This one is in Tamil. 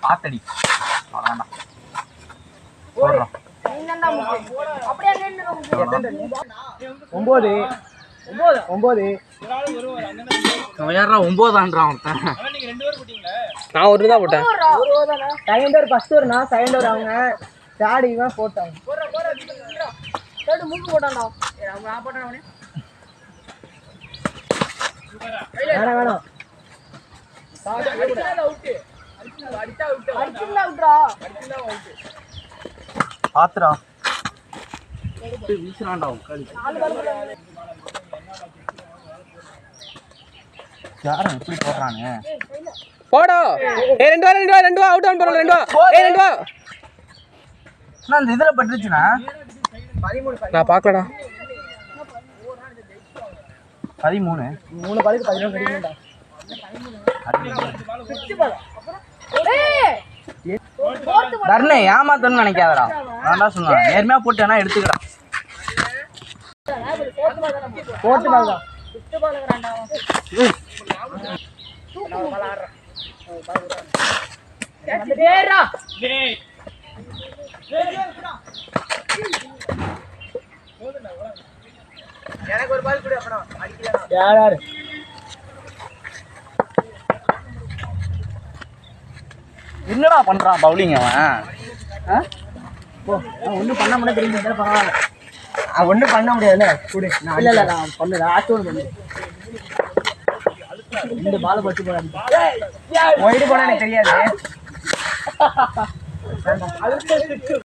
பாத்தடி அவ்வளோதான்டா போடுறோம். 9 யாரா 9ஆன்றான் ஒருத்தன். நான் ஒரு தான் போட்டேன். செகண்ட் ஓவர் ஃபர்ஸ்ட் ஓவர் நான் செகண்ட் ஓவர் அவங்க ஸ்டார்டிங் தான் போட்டாங்க. மூக்கு போட்டான்டா. நான் போட்டேன் அவனே. வேணாம் வேணாம். பாத்துடா வீசுறான்டா உட்காந்து. யாரும் எப்படி போடுறானு போடா. ஏ 2 வா அவுட் ஆன் போறோம். 2 வா. ஏ 2 வா. நான் இந்த இதுல பட்டுச்சுனா 13 நான் பார்க்கலடா. 13 3 பாலுக்கு 11 அடிக்கணும்டா. தர்ணே ஏமாத்தணும்னு நினைக்காதடா. நான்டா சொன்னேன் நேர்மையா போட்டேனா எடுத்துக்கடா. போட்டு பாருடா. எனக்கு ஒரு பால் கூட அப்பறம் அடிக்கலடா. யார் என்னடா பண்றான் பவுலிங் அவன்? ஒன்றும் பண்ண முடியாது. தெரியும் பரவாயில்ல. ஒன்றும் பண்ண முடியாதுல்ல. கூட இல்லை இல்லை நான் பண்ணல. ஆச்சோடு பண்ணு. 2 பால் பட்டு போடாது. ஒயிடு போனா எனக்கு தெரியாது.